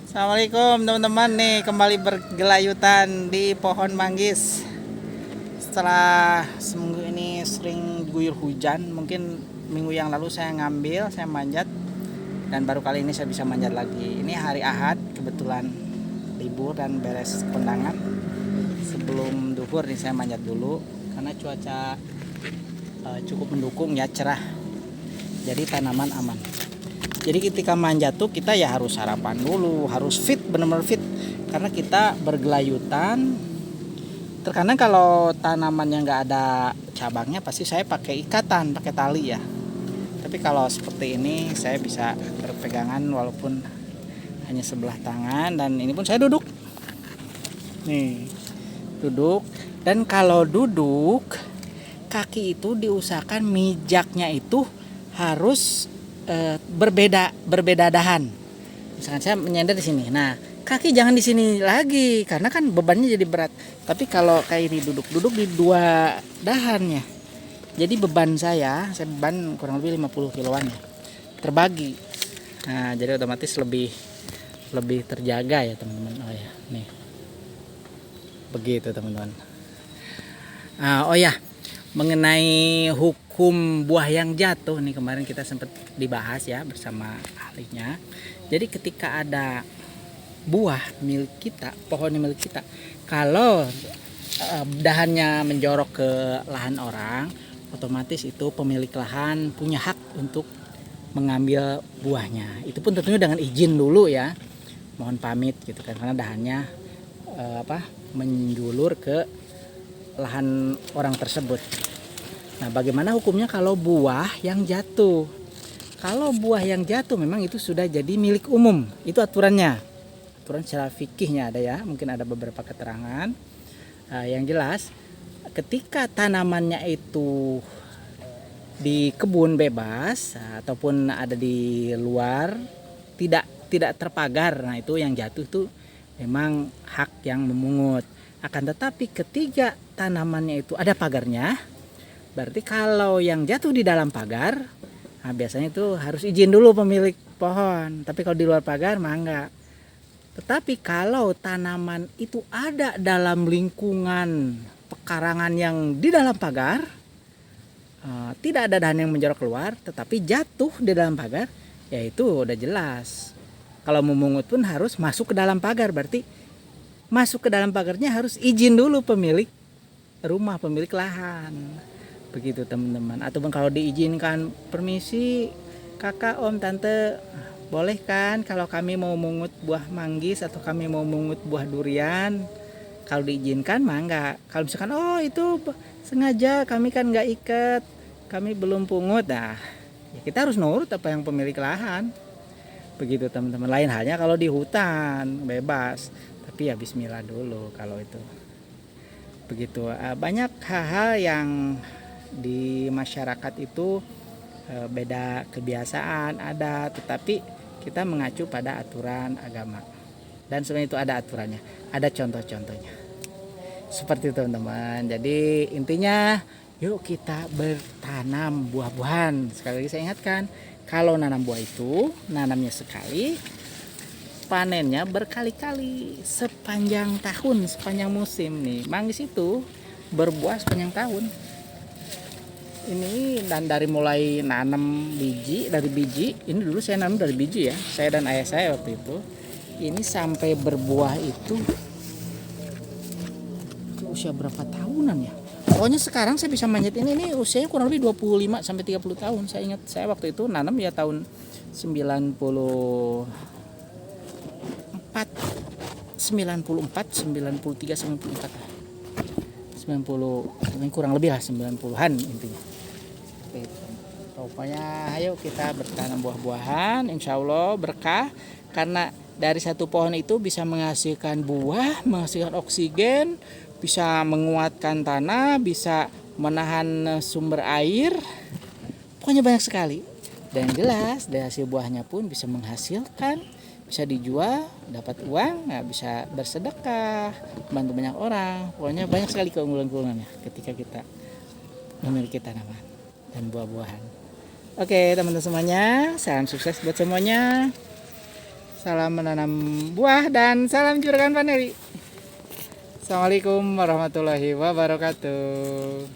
Assalamualaikum teman-teman, nih kembali bergelayutan di pohon manggis. Setelah seminggu ini sering diguyur hujan, mungkin minggu yang lalu saya ngambil, saya manjat, dan baru kali ini saya bisa manjat lagi. Ini hari Ahad, kebetulan libur dan beres kondangan. Sebelum duhur nih saya manjat dulu karena cuaca cukup mendukung ya, cerah. Jadi tanaman aman. Jadi ketika manjat tuh kita ya harus sarapan dulu, harus fit, benar-benar fit, karena kita bergelayutan. Terkadang kalau tanaman yang nggak ada cabangnya pasti saya pakai ikatan, pakai tali ya. Tapi kalau seperti ini saya bisa berpegangan walaupun hanya sebelah tangan, dan ini pun saya duduk. Nih, duduk. Dan kalau duduk, kaki itu diusahakan mijaknya itu harus berbeda dahan. Misalkan saya menyender di sini. Nah, kaki jangan di sini lagi karena kan bebannya jadi berat. Tapi kalau kayak ini duduk di dua dahannya. Jadi beban saya beban kurang lebih 50 kiloan ya. Terbagi. Nah, jadi otomatis lebih terjaga ya, teman-teman. Oh ya, nih. Begitu, teman-teman. Oh ya, mengenai hukum buah yang jatuh nih, kemarin kita sempat dibahas ya bersama ahlinya. Jadi ketika ada buah milik kita, pohon milik kita, kalau dahannya menjorok ke lahan orang, otomatis itu pemilik lahan punya hak untuk mengambil buahnya. Itu pun tentunya dengan izin dulu ya, mohon pamit gitu kan, karena dahannya menjulur ke lahan orang tersebut. Nah, bagaimana hukumnya kalau buah yang jatuh? Kalau buah yang jatuh memang itu sudah jadi milik umum. Itu aturannya. Aturan secara fikihnya ada ya. Mungkin ada beberapa keterangan. Yang jelas, ketika tanamannya itu di kebun bebas ataupun ada di luar, tidak terpagar, nah itu yang jatuh itu memang hak yang memungut. Akan tetapi ketika tanamannya itu ada pagarnya, berarti kalau yang jatuh di dalam pagar, nah biasanya itu harus izin dulu pemilik pohon. Tapi kalau di luar pagar mah enggak. Tetapi kalau tanaman itu ada dalam lingkungan pekarangan yang di dalam pagar, tidak ada dahan yang menjorok keluar, tetapi jatuh di dalam pagar, ya itu udah jelas. Kalau memungut pun harus masuk ke dalam pagar, berarti masuk ke dalam pagarnya harus izin dulu pemilik rumah, pemilik lahan. Begitu teman-teman. Atau kalau diizinkan, permisi kakak, om, tante, boleh kan kalau kami mau mungut buah manggis atau kami mau mungut buah durian? Kalau diizinkan mah enggak. Kalau misalkan itu sengaja, kami kan enggak ikat, kami belum pungut, nah ya kita harus nurut apa yang pemilik lahan. Begitu teman-teman. Lain halnya kalau di hutan bebas, tapi ya bismillah dulu kalau itu. Begitu. Banyak hal-hal yang di masyarakat itu beda kebiasaan, adat, tetapi kita mengacu pada aturan agama. Dan sebenarnya itu ada aturannya, ada contoh-contohnya. Seperti itu teman-teman. Jadi intinya yuk kita bertanam buah-buahan. Sekali lagi saya ingatkan, kalau nanam buah itu nanamnya sekali, panennya berkali-kali sepanjang tahun, sepanjang musim nih. Manggis itu berbuah sepanjang tahun. Ini dan dari mulai nanam dari biji, ini dulu saya nanam dari biji ya, saya dan ayah saya waktu itu. Ini sampai berbuah itu usia berapa tahunan ya? Pokoknya sekarang saya bisa manjat ini usianya kurang lebih 25 sampai 30 tahun. Saya ingat saya waktu itu nanam ya tahun 94 93 94 90, kurang lebih lah 90-an intinya. Pokoknya ayo kita bertanam buah-buahan, insya Allah berkah, karena dari satu pohon itu bisa menghasilkan buah, menghasilkan oksigen, bisa menguatkan tanah, bisa menahan sumber air, pokoknya banyak sekali. Dan jelas dari hasil buahnya pun bisa menghasilkan, bisa dijual, dapat uang, bisa bersedekah, bantu banyak orang. Pokoknya banyak sekali keunggulan-keunggulannya ketika kita memiliki tanaman dan buah-buahan. Oke teman-teman semuanya, salam sukses buat semuanya. Salam menanam buah dan salam juragan Paneri. Assalamualaikum warahmatullahi wabarakatuh.